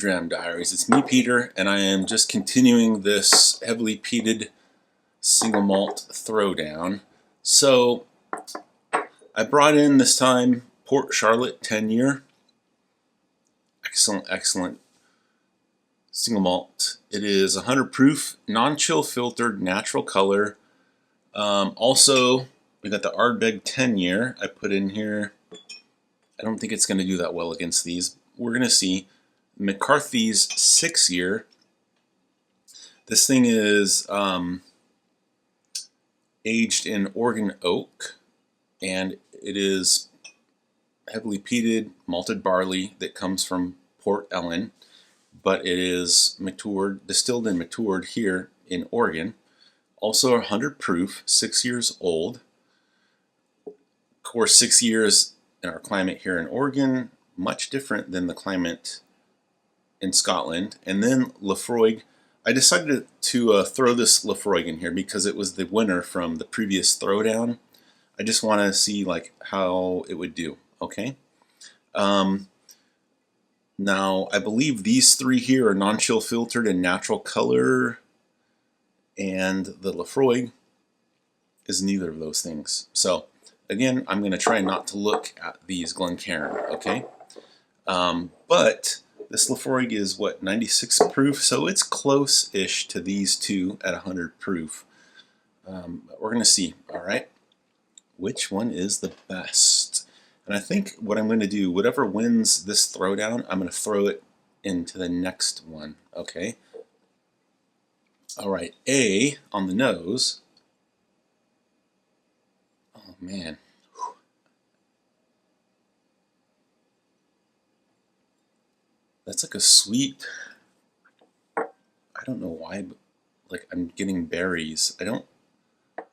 Dram Diaries. It's me, Peter, and I am just continuing this heavily peated single malt throwdown. So I brought in this time Port Charlotte 10-year. Excellent single malt. It is 100 proof, non-chill filtered, natural color. Also, we got the Ardbeg 10-year I put in here. I don't think it's going to do that well against these. We're going to see. McCarthy's 6-year. This thing is aged in Oregon oak, and it is heavily peated malted barley that comes from Port Ellen, but it is distilled and matured here in Oregon. Also 100 proof, 6 years old. Of course, 6 years in our climate here in Oregon, much different than the climate in Scotland. And then Laphroaig. I decided to throw this Laphroaig in here because it was the winner from the previous throwdown. I just want to see like how it would do. Okay. Now I believe these three here are non-chill filtered and natural color, and the Laphroaig is neither of those things. So again, I'm going to try not to look at these Glencairn. Okay. But this Laphroaig is what, 96 proof, so it's close-ish to these two at 100 proof. But we're going to see, all right, which one is the best. And I think what I'm going to do, whatever wins this throwdown, I'm going to throw it into the next one, okay? All right, A on the nose. Oh, man. That's like a sweet, I don't know why, but like I'm getting berries. I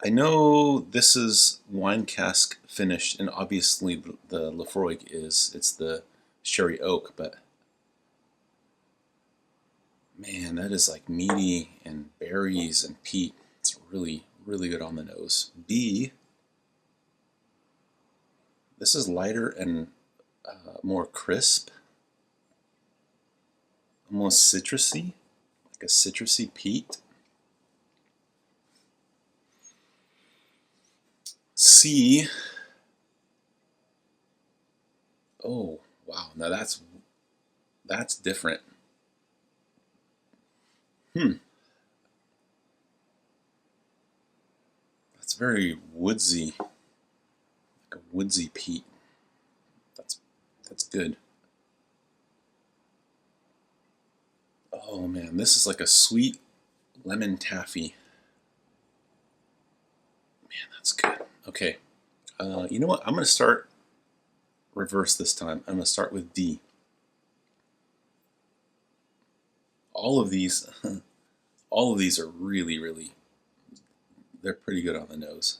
know this is wine cask finished, and obviously the Laphroaig it's the sherry oak, but man, that is like meaty and berries and peat. It's really, really good on the nose. B, this is lighter and more crisp. Almost citrusy, like a citrusy peat. C. Oh wow! Now that's different. That's very woodsy, like a woodsy peat. That's good. Oh man, this is like a sweet lemon taffy. Man, that's good. Okay, you know what? I'm going to start reverse this time. I'm going to start with D. All of these are really, really, they're pretty good on the nose.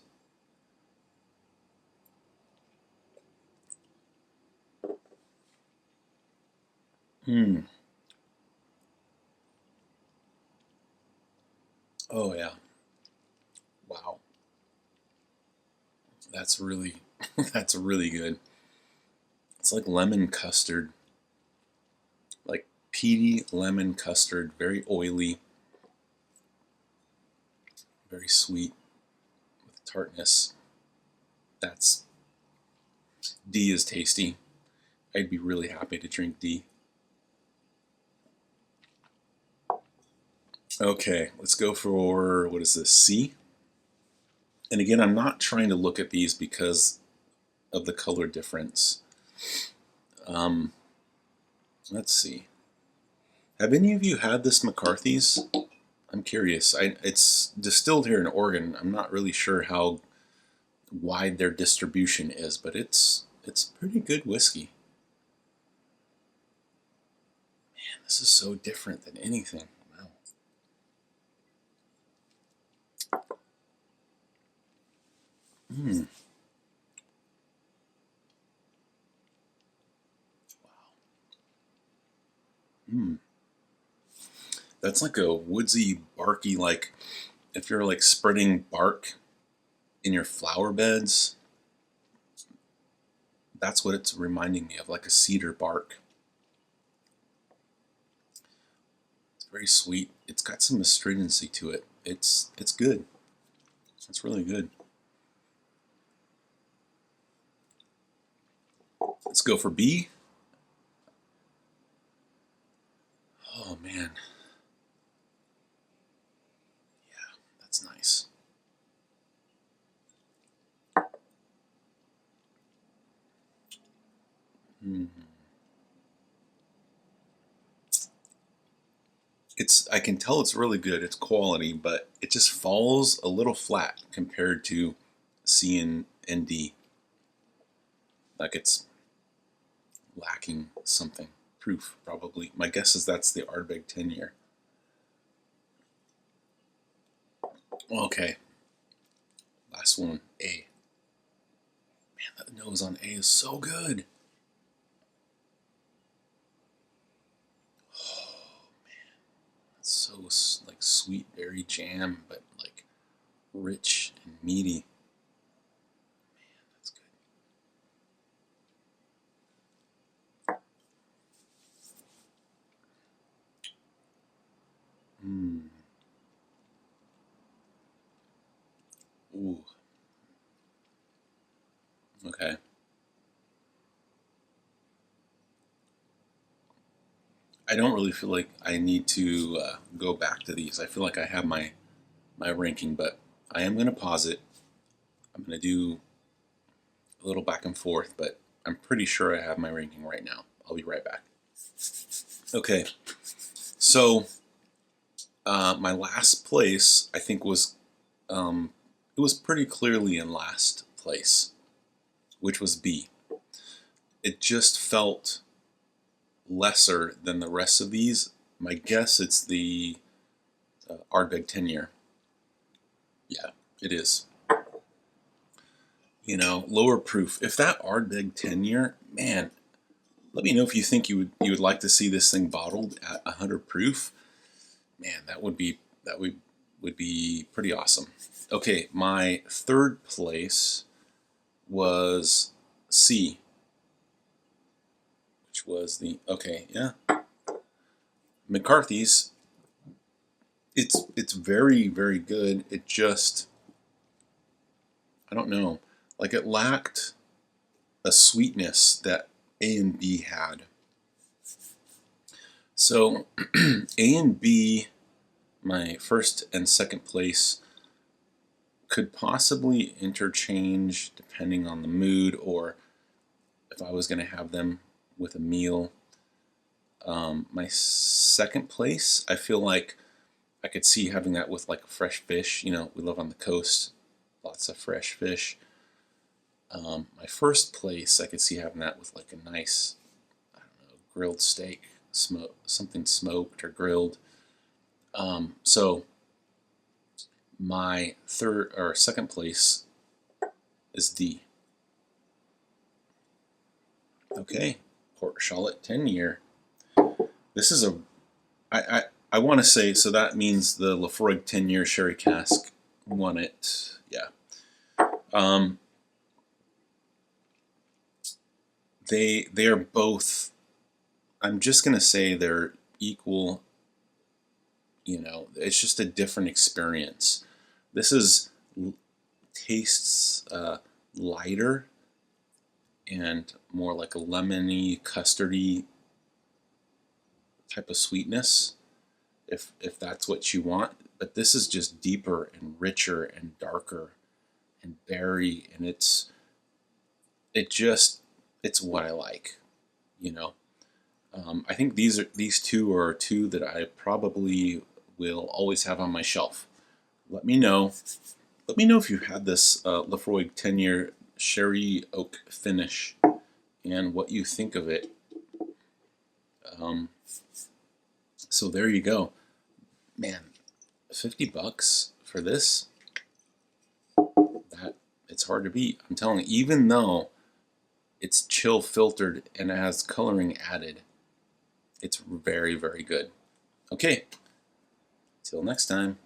Oh yeah. Wow. That's really that's really good. It's like lemon custard. Like peaty lemon custard, very oily, very sweet with tartness. That's D is tasty. I'd be really happy to drink D. Okay, let's go for, what is this, C? And again, I'm not trying to look at these because of the color difference. Let's see. Have any of you had this McCarthy's? I'm curious. It's distilled here in Oregon. I'm not really sure how wide their distribution is, but it's pretty good whiskey. Man, this is so different than anything. Wow. That's like a woodsy, barky, like if you're like spreading bark in your flower beds. That's what it's reminding me of, like a cedar bark. Very sweet. It's got some astringency to it. It's good. It's really good. Let's go for B. Oh man. Yeah, that's nice. I can tell it's really good, it's quality, but it just falls a little flat compared to C and D. Like it's lacking something. Proof, probably. My guess is that's the Ardbeg 10-year. Okay. Last one, A. Man, that nose on A is so good. So like sweet berry jam, but like rich and meaty. Man, that's good. Ooh. Okay. I don't really feel like I need to go back to these. I feel like I have my ranking, but I am going to pause it. I'm going to do a little back and forth, but I'm pretty sure I have my ranking right now. I'll be right back. Okay, so my last place, I think, was it was pretty clearly in last place, which was B. It just felt lesser than the rest of these. My guess it's the Ardbeg 10-year. Yeah, it is. You know, lower proof. If that Ardbeg 10-year, man, let me know if you think you would like to see this thing bottled at 100 proof. Man, that would be pretty awesome. Okay, my third place was C, which was the McCarthy's. It's very, very good. It just, I don't know, like it lacked a sweetness that A and B had. So A and B, my first and second place, could possibly interchange depending on the mood, or if I was going to have them with a meal. My second place, I feel like I could see having that with like fresh fish. You know, we live on the coast, lots of fresh fish. My first place, I could see having that with like a nice, I don't know, grilled steak, something smoked or grilled. So my third or second place is D. Okay, Port Charlotte 10-year. This is I want to say, so that means the Laphroaig 10-year sherry cask won it. Yeah. They are both, I'm just gonna say they're equal. You know, it's just a different experience. This tastes lighter and more like a lemony, custardy type of sweetness, if that's what you want. But this is just deeper and richer and darker and berry, and it's what I like, you know. I think these two are two that I probably will always have on my shelf. Let me know if you had this Laphroaig 10-year sherry oak finish and what you think of it. So there you go. Man, $50 for this, it's hard to beat. I'm telling you, even though it's chill filtered and it has coloring added, it's very, very good. Okay, till next time.